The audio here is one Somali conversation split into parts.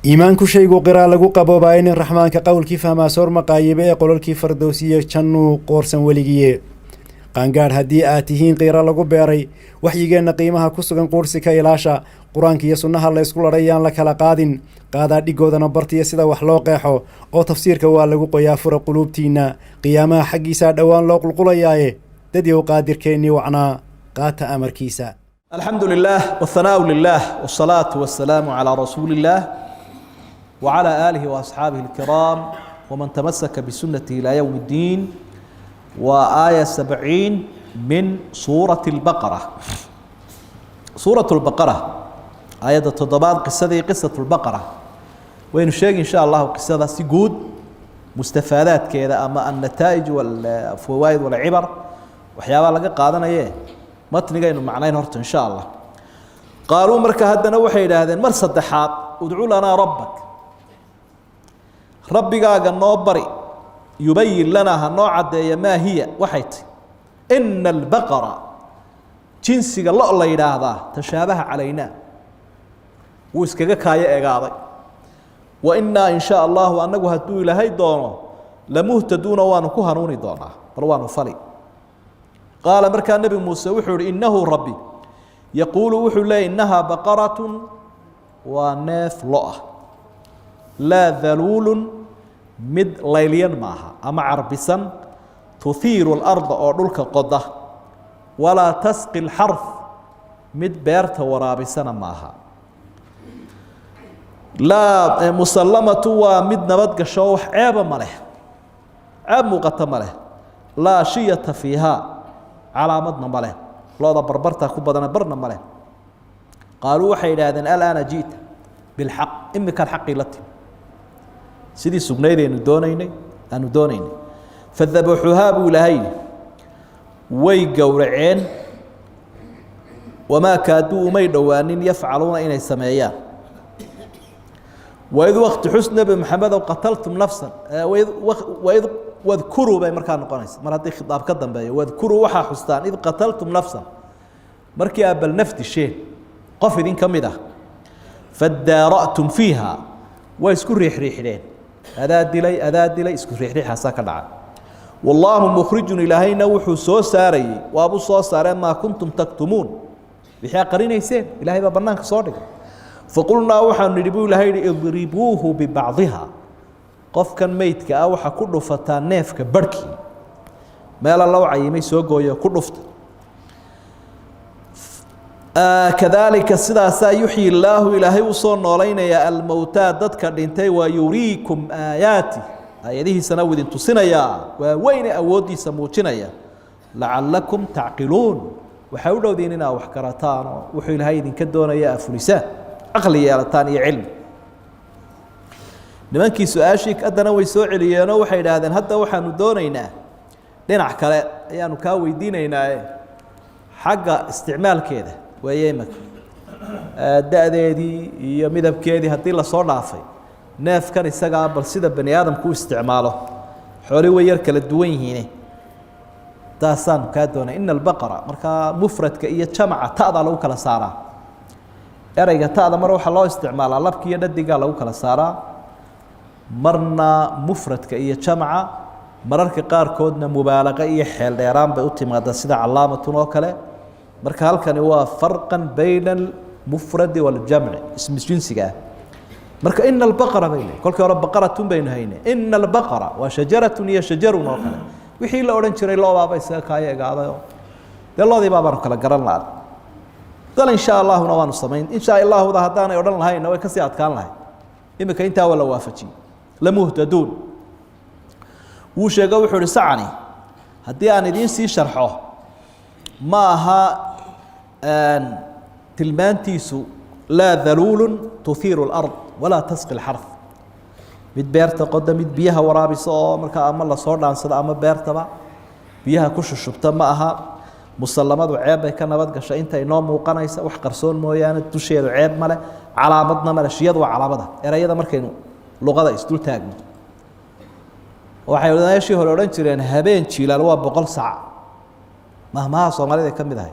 iimaanku shaygu qiraa lagu qaboobaa in raxmaanka qowlkii fahmaa soor maqaayibe ee qololkii fardowsiye jannuu qoorsan weligiye qaangaadh haddii aad tihiin qiira lagu beeray waxyigeenna qiimaha ku sugan quursi ka ilaasha qur-aanka iyo sunnaha la ysku ladhay yaan la kala qaadin qaadaa dhigoodana bartiya sida wax loo qeexo oo tafsiirka waa lagu qoyaa fura quluubtiinna qiyaamaha xaggiisaa dhowaan loo qulqulayaaye dadyow qaadirkeennii wacnaa qaata amarkiisa. الحمد لله والثناء لله والصلاة والسلام على رسول الله وعلى آله وأصحابه الكرام ومن تمسك بسنته إلى يوم الدين. وآية 70 من سورة البقرة. سورة البقرة آية التضباط قصة البقرة وين الشيء إن شاء الله قصة سجود مستفادات كذا أما النتائج والفوائد والعبر وحيابا لقى قادنا إيه متنقى إنه معناه نورت إن شاء الله. قالوا مركا هدنا وحيد هذا مرصد حاط ادعوا لنا ربك ربي قال بري يبين لنا هالنوع ما هي وحيت إن البقرة جنسي الله يراها تشابه علينا ويسكك كاية إقاضي وإنا إن شاء الله أنه هدو إلى هاي دونه لمهتدون وانكو هنوني دونا بروانو فلي. قال مركا النبي موسى وحور إنه ربي يقول وحور لا إنها بقرة وناف لؤة لا ذلول مد ليليا معها أما عربسا تثير الأرض أردلك قضة ولا تسقي الحرث مد بيرت ورابسا معها لا مسلمة ومد نبت قشوح عيب مله عيب مقتم مله لا شية فيها علامتنا مله لا بربرتها كبدنا برنا مله. قالوا وحيد هذا الآن جيت بالحق إما كان حقي لتي سيدي سجنيد أنو دونيني فذبحوها بولهين ويقورعين وما كادوا ما يدوانين يفعلون إن السمايان. وإذ وقت حسن بمحمد وقتلتم نفسا وإذ واذكروا بين مركان قنيس مراتي خطاب قدم بي واذكروا وحا حستان إذ قتلتم نفسا مركي أبل نفت الشيء قفدين كمده فادارأتم فيها ويسكر ريح ريحين هذا دلي اسكر ريح ريح ساك دعا والله مخرج إلهينا وحو سو ساري وابو سو ساري ما كنتم تكتمون بحيا قرين يسين إلهي بابنانك صادق فقلنا وحا نريبو إلهي اضربوه ببعضها قف كان ميتك أوحا كله فتان نيفك بركي مالا الله عيمي سوقويا كله فت كذلك السداسة يحيي الله إلهي وصلنا علينا يا الموتى ضدك الانتي ويريكم آياتي آياته سنود تصنع يا وين أودي سموتنا يا لعلكم تعقلون وحاولوا ديننا وحكرتان وحيل هايدين كدونا يا أفلسان عقلي يا لتاني علم nimankii su-aashii adana way soo celiyeen oo waxay yiraahdeen hadda waxaanu doonaynaa dhinac kale ayaanu ka weydiinaynaa xagga isticmaalkeeda wayeemak daadeedii iyo midabkeedii hadii la soo dhaafay neefkan isaga bal sida bani aadamku isticmaalo xooli way yar kala duwan yihiin taasaan ka doonaa in albaqara marka mufradka iyo jamca taada lagu kala saaraa erayga taada mar waxa loo isticmaalaa labkiiyo dhadiga lagu kala saaraa marna mufradka iyo jamca mararka qaar koodna mubaalaqa iyo xeel dheeraan bay u timaada sida calaamatun oo kale marka halkani waa farqan bayna al-mufrad wal jamc ism jinsiga marka in al-baqara bayna kolka hore baqaratun bayna hayna in al-baqara wa shajaratun ya shajarun oo kale wixii la oran jiray loo baabay isaga kaayeegaadayo deeloodii baaban kala garan laad dal insha Allah waanu sameyn insha Allah wada hadaan ay oran lahayn way ka sii adkaan lahayn imika inta wala waafajiyo لمهتدون وشيغا وحور سعني هدي أن يدين سي شرحه معها تلمان تيسو لا ذلول تثير الأرض ولا تسقي الحرث مد بيرتا قدام مد بيها ورابي صو مركا أما الله صور لان صدا أما بيرتا با بيها كوش الشبتا معها مسلمات وعيب كان بدك شيء انت ينوم وقنايس وحقرسون مويان تشير عيب ماله علامتنا ماله شياد وعلامتها إريدا مركينو لغة استول تاجنا waxay wadaashii hore oran jireen habeen jiilaal waa 100 saac mahmaha Soomaalida kamid ah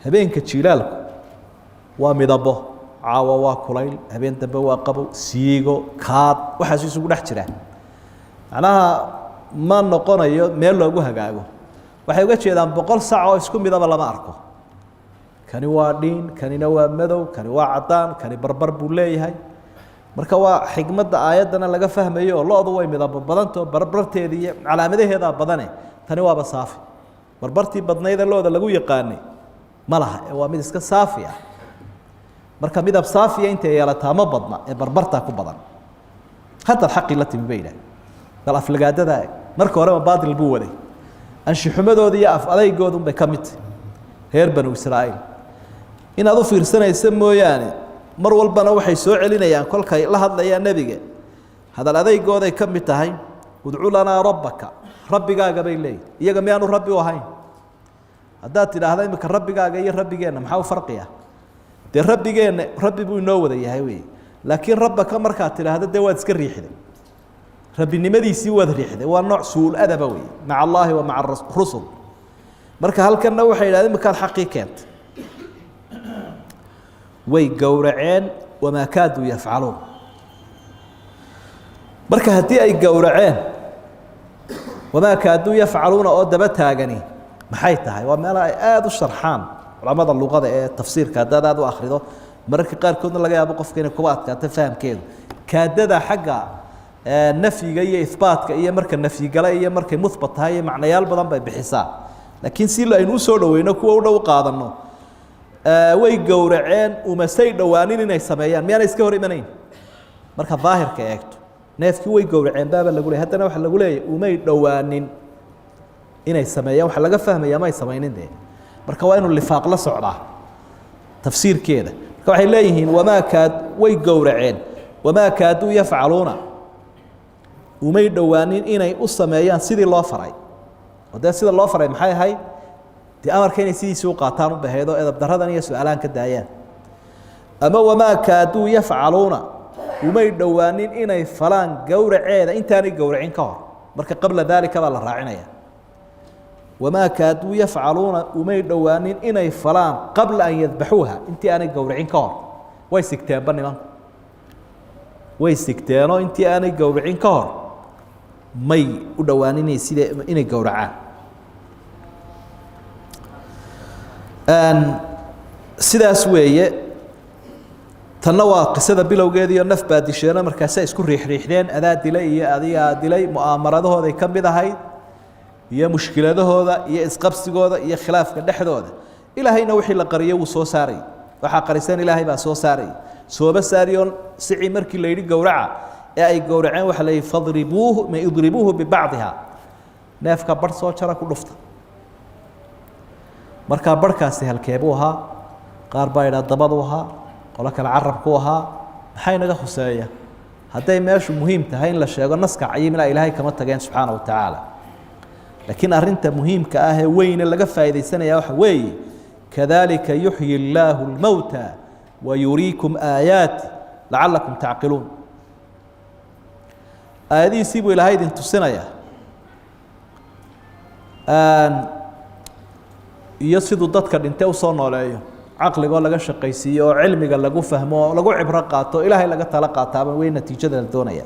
habeenka jiilaalku waa midabo caawa waa kulayl habeen dambe waa qabow siigo kaad waxaas isugu dhex jiraan macnaha ma noqonayo meel loogu hagaago waxay uga jeedaan 100 saac oo isku midaba lama arko kani waa dhiin kanina waa madow kani waa cadaan kani barbar buu leeyahay marka waa xigmadda aayadana laga fahmayo loodu way midaba badanto barbarteedii iyo calaamadaheeda badane tani waa basaafi barbartii badnayda looda lagu yaqaanay malaha waa mid iska saafi ah marka midab saafiya inta yeelataa ma badna ee barbarta ku badan hadda xaqi la timbayna dal aflagaadada marka hore baadil buu waday anshuxumadooda iyo af adaygoodun bay kamid heer banu Israa'iil inaad u fiirsanaysa mooyaane mar walbana waxay soo celinayaan kolkay la hadlayaan nabiga hadal adaygooday kamid tahay udcu lana rabbaka rabbigaaga bay leeyahay iyaga miyaanu rabbi u ahayn haddaad tidhaahda imika rabbigaaga iyo rabbigeena maxaa u farqiya dee rabbigeena rabbi buu inoo wada yahay wey laakiin rabbaka markaad tidhaahda dee waad iska riixday rabbinimadiisii waad riixday waa nooc suul adaba wey maca allaahi wa maca rusul marka halkanna waxay yidhahdeen imikaad xaqii keentay way gowraceen wamaa kaaduu yafcaluun marka haddii ay gowraceen wamaa kaaduu yafcaluuna oo daba taagani maxay tahay waa meel ay aad u sharxaan culamada luqada ee tafsiirka haddaad aad u akhrido mararka qaarkoodna laga yaabo qofka inay kuba adkaato fahamkeedu kaadada xagga nafyiga iyo ihbaatka iyo marka nafyi gala iyo markay muthbat tahay iyo macnayaal badan bay bixisaa laakiin si aynu u soo dhaweyno kuwa u dhow qaadano way gowraceen umasay dhawaanin inay sameeyaan miyaana iska hor imanayn marka daahirka eegto neefkii way gowraceen baaba lagu leeyahay haddana waxa lagu leeyahay umay dhawaanin inay sameeyaan waxa laga fahmayaa ma ay sameeynin de marka waa inuu lifaaq la socdaa tafsiirkeeda marka waxay leeyihiin wamaa kaad way gowraceen wamaa kaaduu yafcaluuna umay dhawaanin inay u sameeyaan sidii loo faray oo dee sida loo faray maxay ahayd dee amarka inay sidiisii u qaataan u baheedo edab daradan iyo su-aalaan ka daayaan ama wamaa kaaduu yafcaluuna umay dhawaanin inay falaan gowraceeda intaanay gowracin ka hor marka qabla daalika baa la raacinaya wamaa kaaduu yafcaluuna umay dhawaanin inay falaan qabla an yadbaxuuha intii aanay gowracin ka hor way sigteenba nimanku way sigteenoo intii aanay gowracin ka hor may u dhawaanin sida inay gowracaan sidaas weeye tanna waa qisada bilowgeeda iyo naf baa disheena markaasay isku riixriixdeen adaa dilay iyo adigaa dilay mu'aamaradahood ay ka mid ahayd iyo mushkiladahooda iyo isqabsigooda iyo khilaafka dhexdooda ilaahayna wixii la qariyay wuu soo saaray waxaa qariseen ilaahay baa soo saaray sooba saariyoon sici markii la yidhi gowraca ee ay gowraceen waxa la yidhi fadribuuhu ma idribuuhu bibacdiha neefka barh soo jara ku dhufta markaa barhkaasi halkeebuu ahaa qaar baa yidhaha dabaduu ahaa qolo kale carabku ahaa maxay naga khuseeya hadday meeshu muhiim tahay in la sheego naska cayimina ilaahay kama tageen subxaana wa tacaala laakiin arrinta muhiimka ah ee weyne laga faa'iidaysanaya waxa weeye kadalika yuxyi illaahu lmowta wayuriikum aayaati lacalakum tacqiluun aayadihiisii buu ilaahay idin tusinaya iyo siduu dadka dhintay usoo nooleeyo caqligoo laga shaqaysiiyo oo cilmiga lagu fahmo oo lagu cibro qaato ilaahay laga tala qaataaba wey natiijada la doonaya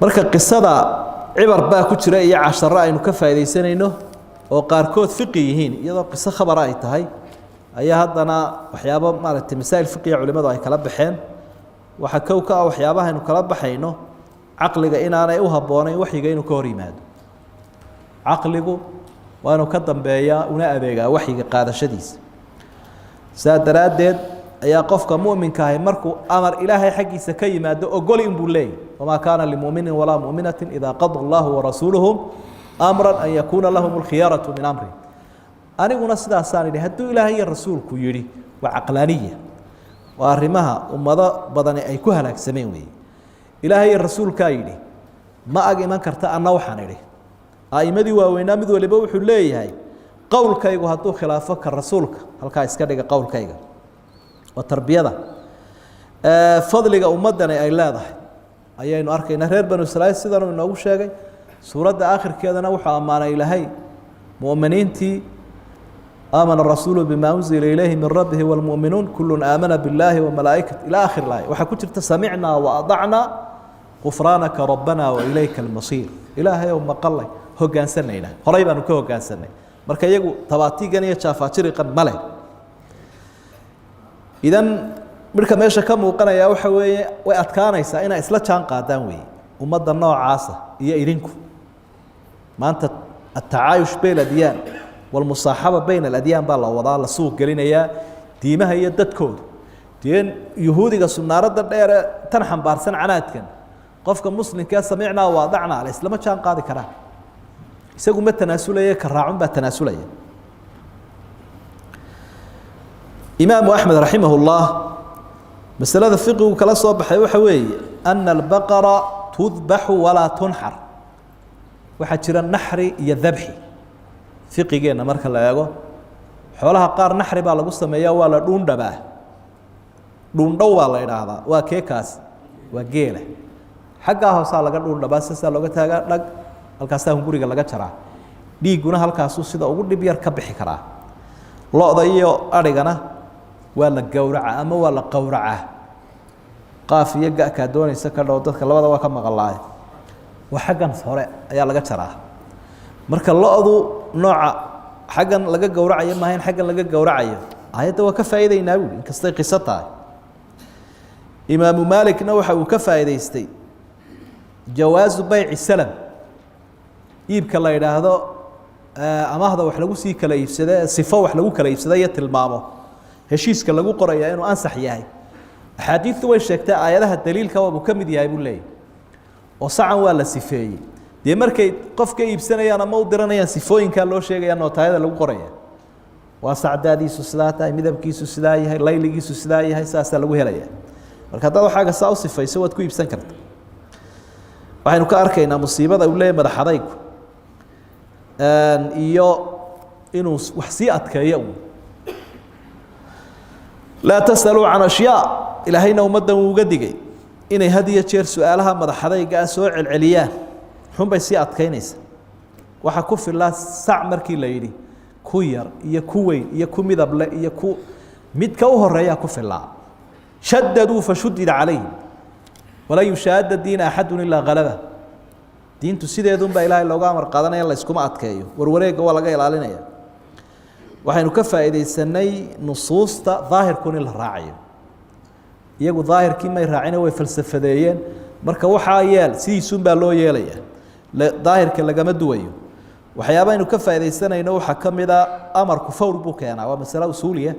marka qisada cibar baa ku jira iyo casharo aynu ka faa'iidaysanayno oo qaarkood fiqi yihiin iyadoo qiso khabara ay tahay ayaa haddana waxyaabo maaragtay masaa'il fiqiya culimadu ay kala baxeen waxa kow ka ah waxyaabaha aynu kala baxayno caqliga inaanay u habboonayn waxyiga inuu ka hor yimaado caqligu waa inuu ka dambeeyaa una adeegaa waxyiga qaadashadiisa saa daraaddeed ayaa qofka mu'minka ahi markuu amar ilaahay xaggiisa ka yimaado ogoli inbuu leeyahy wamaa kaana limuminin walaa mu'minatin idaa qada allahu warasuuluhu amran an yakuuna lahum alkhiyaratu min amri aniguna sidaasaan idhi hadduu ilaahay iyo rasuulku yidhi waa caqlaaniya waa arrimaha ummado badani ay ku halaagsameen weeye ilaahay iyo rasuulkaa yidhi ma ag iman karta anna waxaan idhi a'immadii waaweynaa mid waliba wuxuu leeyahay qowlkaygu hadduu khilaafo ka rasuulka halkaa iska dhiga qowlkayga waa tarbiyada fadliga ummaddani ay leedahay ayaynu arkaynaa reer banu israa'iil sidanuu inoogu sheegay suuradda aakhirkeedana wuxuu ammaanay ilaahay mu'miniintii آمن الرسول بما أنزل إليه من ربه والمؤمنون كل آمن بالله وملائكته إلى آخر الآية وحكوت سمعنا وأطعنا غفرانك ربنا وإليك المصير إله يوم قال هو كان سنة إله قريبا نكوه كان سنة مركا يجو تباتي جنيه شافا شرقا ملأ إذن مركا ماشى كم وقنا يا وحوي وأتكانا يسائنا إسلا كان قادموي ومضى النوع عاصة هي إيرينكو ما أنت التعايش بين الأديان والمصاحبة بين الأديان بالله وضع السوق قلنا يا ديمها هي الدكود دين يهودي السنارة الدائرة تنحن بارسن عناتكن قفك مسلم كان سمعنا ووضعنا على الإسلام كان قاضي كراه يسقوا ما التناسلية كراعون بالتناسلية إمام أحمد رحمه الله مسألة الفقه وكلا صبح وحوي أن البقرة تذبح ولا تنحر وحجر النحر يذبحي fiqigeena marka la eego xoolaha qaar naxri baa lagu sameeyaa waa la dhuundhabaa dhuundhow waa la idhaahdaa waa keekaas waa geela xaggaa hoosaa laga dhuundhabaa sidaa looga taagaa dhag halkaasaa hunguriga laga jaraa dhiigguna halkaasuu sida ugu dhib yar ka bixi karaa lo-da iyo adhigana waa la gowraca ama waa la qowracaa qaaf iyo ga-kaa doonaysa ka dhow dadka labada waa ka maqalaaye waa xaggan hore ayaa laga jaraa marka lo-du nooca xaggan laga gowracayo maahayn xaggan laga gowracayo ayadda waa ka faa'iideynaa buuli inkastay qiso tahay imaamu maalikna waxa uu ka faa'iidaystay jawaasu bayci salam iibka la yidhaahdo amaahda wax lagu sii kala iibsada sifo wax lagu kala iibsada iyo tilmaamo heshiiska lagu qoraya inuu ansax yahay axaadiistu way sheegtay aayadaha daliilka waa buu ka mid yahay buu leeyahy oo sacan waa la sifeeyey dee markay qofka iibsanayaan ama u diranayaan sifooyinkaa loo sheegaya nootaayada lagu qoraya waa sacdaadiisu sidaa tahay midabkiisu sidaa yahay layligiisu sidaa yahay saasaa lagu helaya marka haddaad waxaaga saa u sifayso waad ku iibsan karta waxaynu ka arkaynaa musiibada uu leeyahy madax adaygu iyo inuu wax sii adkeeyo laa tasaluu can ashyaa ilaahayna ummaddan wuu uga digay inay had iyo jeer su-aalaha madax adayga ah soo celceliyaan xun bay sii adkaynaysa waxa ku filaa sac markii la yidhi ku yar iyo ku weyn iyo ku midable iyo ku midka u horeeyaa ku filaa shadaduu fashudida calayhim walaa yushaada diina axadun ilaa halaba diintu sideedunbaa ilaahay looga amar qaadanaya layskuma adkeeyo warwareegga waa laga ilaalinaya waxaynu ka faa'iidaysanay nusuusta daahirkun in la raacayo iyagu daahirkii may raacina way falsafadeeyeen marka waxaa yeel sidiisunbaa loo yeelaya daahirka lagama duwayo waxyaabaynu ka faa'iidaysanayno waxaa ka mid a amarku fawr buu keenaa waa masale usuuliya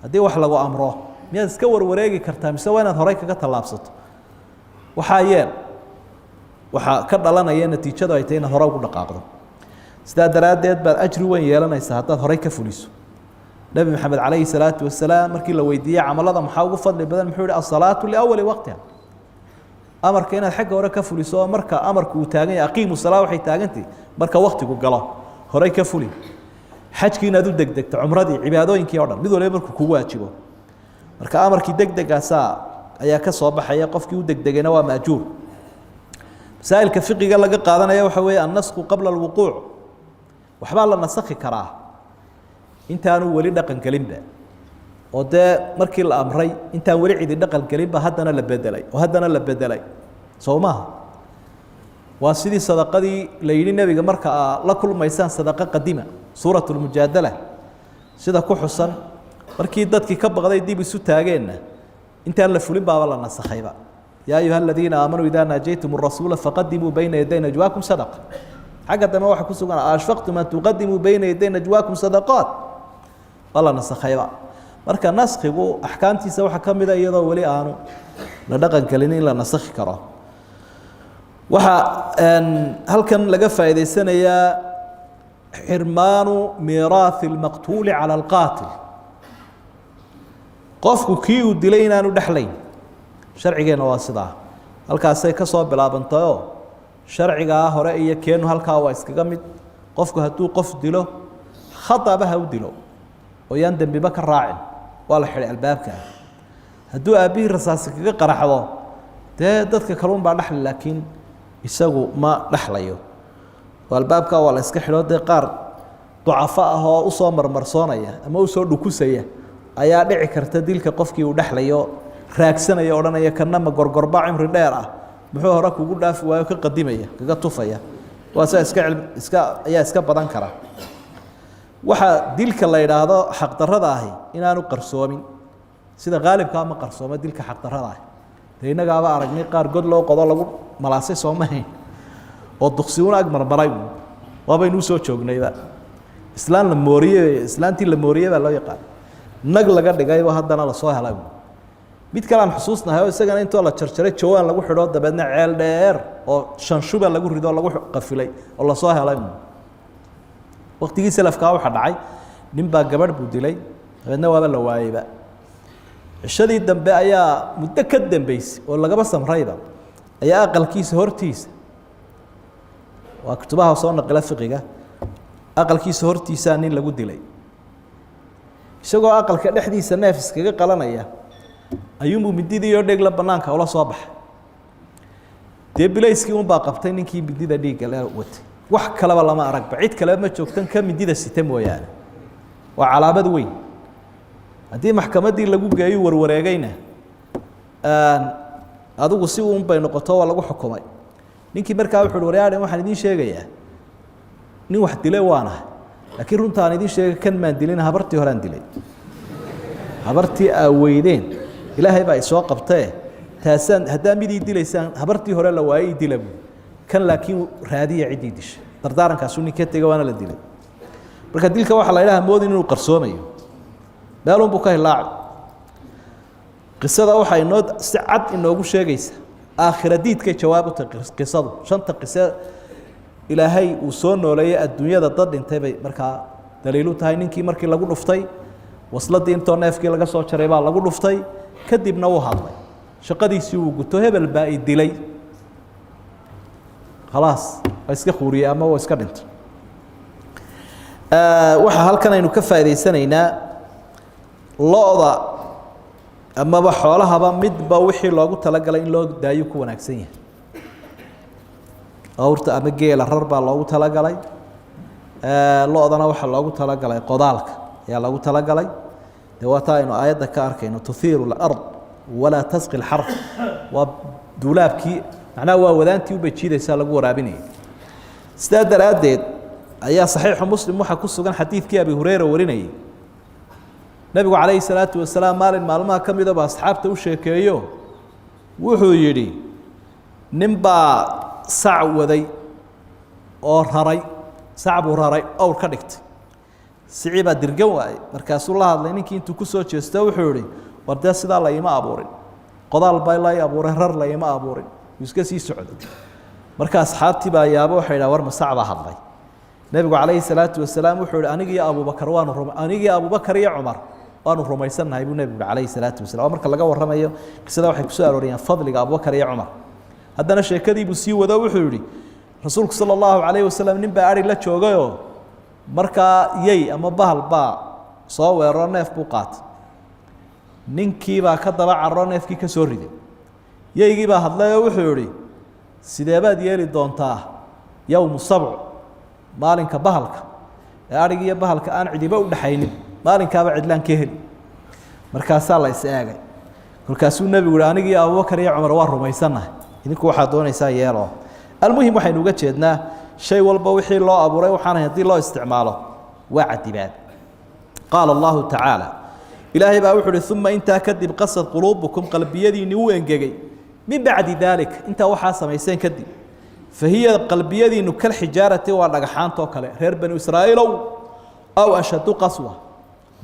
haddii wax lagu amro miyaad iska warwareegi kartaa mise waa inaad horey kaga tallaabsato waxaa yeel waxaa ka dhalanaya natiijadu ay tahay inaad hore ugu dhaqaaqdo sidaa daraaddeed baad ajri weyn yeelanaysaa haddaad horey ka fuliso nebi maxamed calayhi salaatu wasalaam markii la weydiiyey camalada maxaa ugu fadli badan muxuu yihi asalaatu liawali waqtiha amarka inaad xagga hore ka fuliso oo marka amarku uu taagan yahay aqiimu salaa waxay taagantahay marka waqtigu galo horey ka fuli xajkii inaad u degdegto cumradii cibaadooyinkii oo dhan mid waliba markuu kugu waajibo marka amarkii degdegaasaa ayaa ka soo baxaya qofkii u degdegayna waa maajuur masaa'ilka fiqiga laga qaadanaya waxa weeye annasku qabla alwuquuc waxbaa la nasakhi karaa intaanu weli dhaqan gelinba oo dee markii la amray intaan weli cidi dhaqan gelinba haddana la bedelay oo haddana la bedelay soo maaha waa sidii sadaqadii la yidhi nebiga marka aa la kulmaysaan sadaqo qadima suurat lmujaadala sida ku xusan markii dadkii ka baqday dib isu taageenna intaan la fulin baaba la nasakhayba yaa ayuha aladiina aamanuu idaa naajaytum arasuula faqadimuu bayna yaday najwaakum sadaqa xagga dambe waxa ku sugan ashfaqtum an tuqadimuu bayna yaday najwaakum sadaqaat waa la nasakhayba marka naskhigu axkaamtiisa waxaa ka mida iyadoo weli aanu la dhaqan gelin in la nasakhi karo waxaa halkan laga faa'iidaysanayaa xirmaanu miiraathi almaqtuuli cala alqaatil qofku kii uu dilay inaanu dhexlayn sharcigeenna waa sidaa halkaasay ka soo bilaabantayoo sharcigaa hore iyo keenu halkaa waa iskaga mid qofku hadduu qof dilo khataba ha u dilo oo yaan dembiba ka raacin waa la xidhay albaabka hadduu aabbihii rasaasi kaga qaraxdo dee dadka kaluun baa dhexli laakiin isagu ma dhexlayo oo albaabkaa waa la iska xidho dee qaar ducafo ah oo usoo marmarsoonaya ama usoo dhukusaya ayaa dhici karta dilka qofkii uu dhexlayo raagsanaya odhanaya kana ma gorgorba cimri dheer ah muxuu hore kugu dhaafi waayo ka qadimaya kaga tufaya waa saa iska badan kara waxa dilka la yidhaahdo xaqdarrada ahi inaanu qarsoomin sida qaalibka ama qarsooma dilka xaqdarrada ahi dee innagaaba aragnay qaar god loo qodo lagu malaasay soomahayn oo duqsiuna ag marmaray waabaynu usoo joognayba islaan la mooriyey islaantii la mooriyey baa loo yaqaan nag laga dhigayba haddana lasoo helay mid kale aan xusuusnahay oo isagana intoo la jarjaray jawaan lagu xidho dabeedna ceel dheer oo shanshuba lagu rido lagu qafilay oo lasoo helay waqtigii salafkaa waxa dhacay nin baa gabadh buu dilay dabeedna waaba la waayeyba cishadii dambe ayaa muddo ka dambeysay oo lagaba samrayba ayaa aqalkiisa hortiisa waa kutubaha soo naqila fiqiga aqalkiisa hortiisa nin lagu dilay isagoo aqalka dhexdiisa neef iskaga qalanaya ayuunbuu mididii oo dhegla banaanka ula soo baxay dee bilayskii unbaa qabtay ninkii midida dhiigga le watay wax kaleba lama aragba cid kaleba ma joogtan ka midida sita mooyaane waa calaamad weyn haddii maxkamaddii lagu geeyo warwareegayna adigu si uun bay noqoto waa lagu xukumay ninkii markaa wuxu uhi waryaadhan waxaan idiin sheegayaa nin wax dilay waanahay laakiin runta aan idiin sheegay kan maan dilin habartii horaan dilay habartii aa weydeen ilaahay baa isoo qabtee taasaan haddaa midii dilaysaan habartii hore la waayey dila buu kan laakiin raadiya ciddii dishay dardaarankaasuu nin ka tegay waana la dilay marka dilka waxaa la yidhaha moodin inuu qarsoomayo meelunbuu ka hilaacay qisada waxay inoo si cad inoogu sheegaysa aakhira diidkay jawaab u tahay qisadu shanta qiso ilaahay uu soo nooleeyey adduunyada dad dhintay bay markaa daliilu tahay ninkii markii lagu dhuftay wasladii intoo neefkii laga soo jaray baa lagu dhuftay kadibna wuu hadlay shaqadiisii uu guto hebel baa i dilay khalaas waa iska khuuriyey ama waa iska dhintay waxaa halkan aynu ka faa'idaysanaynaa lo-da amaba xoolahaba midba wixii loogu talagalay in loo daayo ku wanaagsan yahay awrta ama geela rar baa loogu talagalay lo-dana waxaa loogu talagalay qodaalka ayaa loogu talagalay dee waa taa aynu aayadda ka arkayno tuhiiru lard walaa tasqi lxarf waa duulaabkii macnaha waa wadaantii ubay jiidaysaa lagu waraabinaya sidaa daraaddeed ayaa saxiixu muslim waxaa ku sugan xadiidkii abi hureyra warinayay nebigu calayhi salaatu wasalaam maalin maalmaha ka midaba asxaabta u sheekeeyo wuxuu yidhi nin baa sac waday oo raray sac buu raray owr ka dhigtay sicii baa dirgan waayey markaasuu la hadlay ninkii intuu ku soo jeesto wuxuu yihi war dee sidaa layima abuurin qodaal baa lay abuuray rar layima abuurin wuu iska sii socday marka asxaabtii baa yaabo waxay dhaha war ma sac baa hadlay nebigu calayhi salaatu wasalaam wuxuu yihi anigii abubakar anigii abubakar iyo cumar waanu rumaysannahay buu nebigu calayhi salaatu wasalam marka laga warramayo qisada waxay kusoo arooriyaan fadliga abubakar iyo cumar haddana sheekadii buu sii wado wuxuu yihi rasuulku sala allahu calayhi wasalam nin baa ari la joogayoo markaa yey ama bahal baa soo weeraro neef buu qaatay ninkii baa ka daba cararo neefkii ka soo riday yeygii baa hadlay oo wuxuu yihi sidee baad yeeli doontaa yowmu sabc maalinka bahalka ee arigi iyo bahalka aan cidiba u dhaxaynin maalinkaaba cidlaan ka heli markaasaa la is eegay kolkaasuu nebigu yihi anigii abubakar iyo cumar waa rumaysannahay idinku waxaad doonaysaa yeelo almuhim waxaynu uga jeednaa shay walba wixii loo abuuray waxaan haddii loo isticmaalo waa cadibaan qaala allahu tacaala ilaahay baa wuxuu uhi uma intaa kadib qasad quluubukum qalbiyadiinni wuu engegay min bacdi daalik intaa waxaa samayseen kadib fahiya qalbiyadiinu kalxijaarati waa dhagaxaantoo kale reer banu israa'iilow aw ashadu qaswa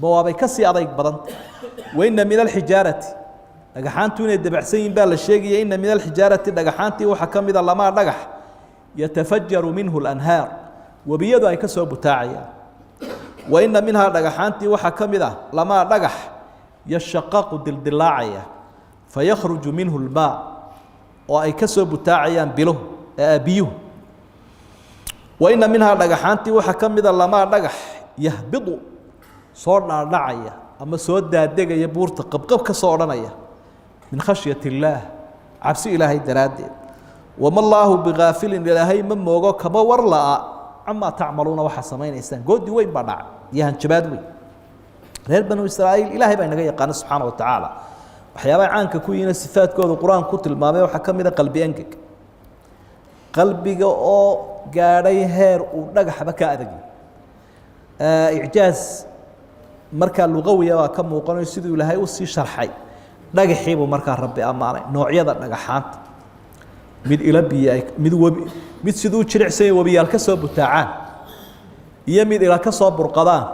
ma waabay ka sii adayg badanta waina min alxijaarati dhagaxaantu inay dabacsan yihin baa la sheegaya ina min alxijaarati dhagaxaantii waxaa ka mida lamaa dhagax yatafajaru minhu lanhaar webiyadu ay ka soo butaacayaan waina minhaa dhagaxaantii waxaa ka mid ah lamaa dhagax yashaqaqu dildilaacaya fayakhruju minhu lmaa oo ay ka soo butaacayaan biyuhu waina minhaa dhagaxaantii waxaa ka mida lamaa dhagax yahbidu soo dhaadhacaya ama soo daadegaya buurta qabqab ka soo odhanaya min khashyat illaah cabsi ilaahay daraaddeed wama allaahu bigaafilin ilaahay ma moogo kama war la'a camaa tacmaluuna waxaa samaynaysaan goodi weyn baa dhaca iyo hanjabaad weyn reer banu israa'iil ilaahay baa inaga yaqaana subxaana wa tacaala waxyaabaha caanka ku yihiin sifaadkooda qur-aanku ku tilmaamay waxaa ka mid a qalbi engeg qalbiga oo gaadhay heer uu dhagaxba ka adag icjaaz markaa luqawiya baa ka muuqanayo siduu ilaahay u sii sharxay dhagaxiibuu markaa rabbi ammaanay noocyada dhagaxaanta mid ila biyo mid siduu jiricsanya webiyaal ka soo butaacaan iyo mid ila ka soo burqadaan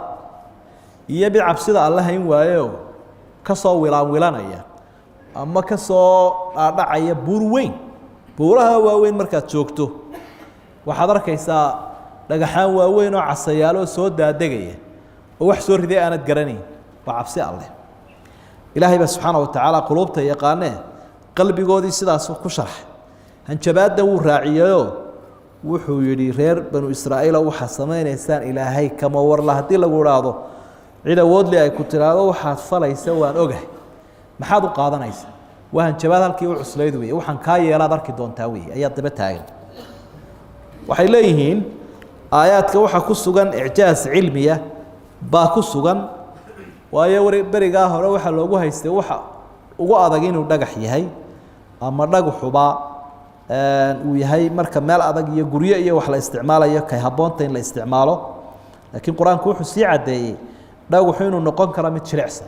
iyo mid cabsida alla hayn waayo ka soo wilaanwilanaya ama ka soo dhaadhacaya buur weyn buuraha waaweyn markaad joogto waxaad arkaysaa dhagaxaan waaweyn oo casayaaloo soo daadegaya oo wax soo riday aanad garanayn waa cabsi alleh ilaahay baa subxaana wa tacaala quluubta yaqaanee qalbigoodii sidaas ku sharxay hanjabaadda wuu raaciyeyoo wuxuu yidhi reer banu israa'iila waxaad samaynaysaan ilaahay kama warla haddii lagu idhaahdo cid awoodli ay ku tidhaahdo waxaad falaysa waan ogahay maxaad u qaadanaysa waa hanjabaad halkii u cuslayd weeye waxaan kaa yeelaad arki doontaa weeye ayaa daba taagan waxay leeyihiin aayaadka waxaa ku sugan icjaaz cilmiya baa ku sugan waayo berigaa hore waxaa loogu haystay waxa ugu adag inuu dhagax yahay ama dhagaxuba uu yahay marka meel adag iyo guryo iyo wax la isticmaalayo kay habboonta in la isticmaalo laakiin qur-aanku wuxuu sii caddeeyey dhagaxu inuu noqon karo mid jilicsan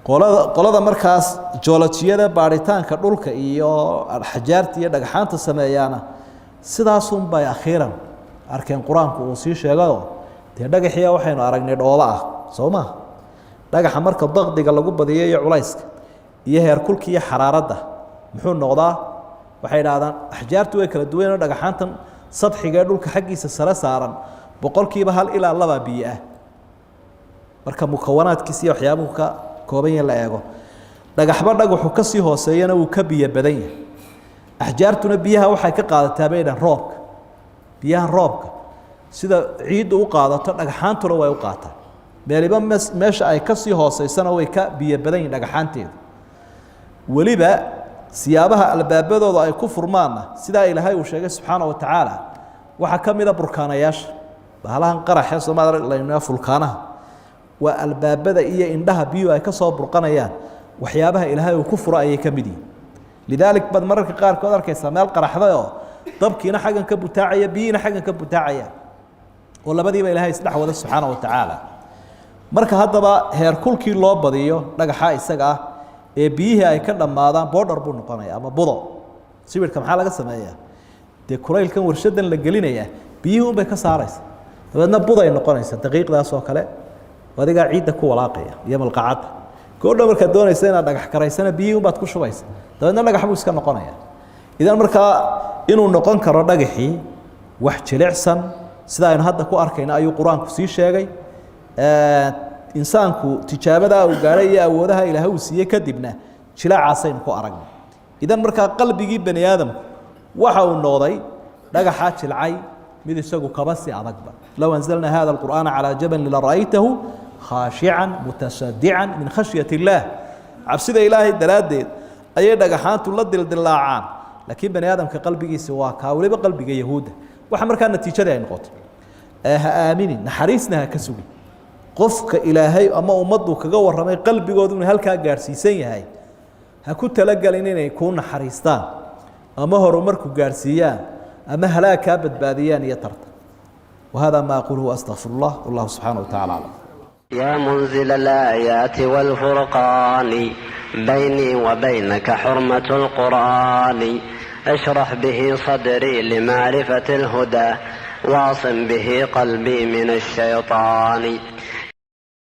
qolada markaas joolojiyada baaritaanka dhulka iyo xajaarta iyo dhagaxaanta sameeyaana sidaasun bay akhiiran arkeen qur-aanku uu sii sheegayo dee dhagaxiya waxaynu aragnay dhooba ah soo maa dhagaxa marka daqdiga lagu badiyo iyo culayska iyo heerkulka iyo xaraaradda muxuu noqdaa waxay idhahdaan axjaartu way kala duwanoo dhagaxaantan sadxiga ee dhulka xaggiisa sare saaran boqolkiiba 1 ilaa 2 biyo ah marka mukawanaadkiisa iyo waxyaabuhu ka kooban yahay la eego dhagaxba dhagaxu ka sii hooseeyana wuu ka biyo badan yahay axjaartuna biyaha waxay ka qaadataa baydan roobka biyaha roobka sida ciiddu u qaadato dhagaxaantuna way u qaataan meeliba meesha ay ka sii hooseysana way ka biyo badan yihiin dhagaxaanteedu weliba siyaabaha albaabadooda ay ku furmaanna sidaa ilaahay uu sheegay subxaana wa tacaala waxaa ka mid a burkaanayaasha bahalahan qaraxee soomaalida laynaa fulkaanaha waa albaabada iyo indhaha biyuhu ay ka soo burqanayaan waxyaabaha ilaahay uu ku furo ayay ka mid yihiin lidaalik bad mararka qaarkood arkaysaa meel qaraxday oo dabkiina xaggan ka butaacaya biyihiina xaggan ka butaacaya oo labadiiba ilaahay isdhex wada subxaana wa tacaala marka haddaba heerkulkii loo badiyo dhagaxa isaga ah ee biyihii ay ka dhammaadaan boodhar buu noqonaya ama budo sawirka maxaa laga sameeyaa dee kulaylkan warshadan la gelinayaa biyihii unbay ka saaraysa dabeedna buday noqonaysa daqiiqdaas oo kale adigaa ciidda ku walaaqaya iyo malqacadda goordha markaad doonaysa inaad dhagax karaysana biyihii unbaad ku shubaysa dabeedna dhagax buu iska noqonaya idan markaa inuu noqon karo dhagaxii wax jilicsan sida aynu hadda ku arkayna ayuu qur-aanku sii sheegay insaanku tijaabada uu gaaray iyo awoodaha ilaahay uu siiyey kadibna jilaacaasaynu ku aragnay idan markaa qalbigii bani aadamku waxa uu noqday dhagaxaa jilcay mid isagu kaba si adagba low anzalna hada alqur'aana calaa jabalin lara'aytahu khaashican mutasadican min khashyati illaah cabsida ilaahay daraaddeed ayay dhagaxaantu la dildilaacaan laakiin bani aadamka qalbigiisa waa kaa weliba qalbiga yahuudda waxa markaa natiijadii ay noqotay ha aaminin naxariisna ha ka sugin qofka ilaahay ama ummaddu kaga warramay qalbigoodu inuu halkaa gaadhsiisan yahay ha ku talagelin inay kuu naxariistaan ama horumarku gaadhsiiyaan ama halaag kaa badbaadiyaan iyo tarta وهذا ما أقوله وأستغفر الله والله سبحانه وتعالى أعلم يا منزل الآيات والفرقان بيني وبينك حرمة القرآن اشرح به صدري لمعرفة الهدى واعصم به قلبي من الشيطان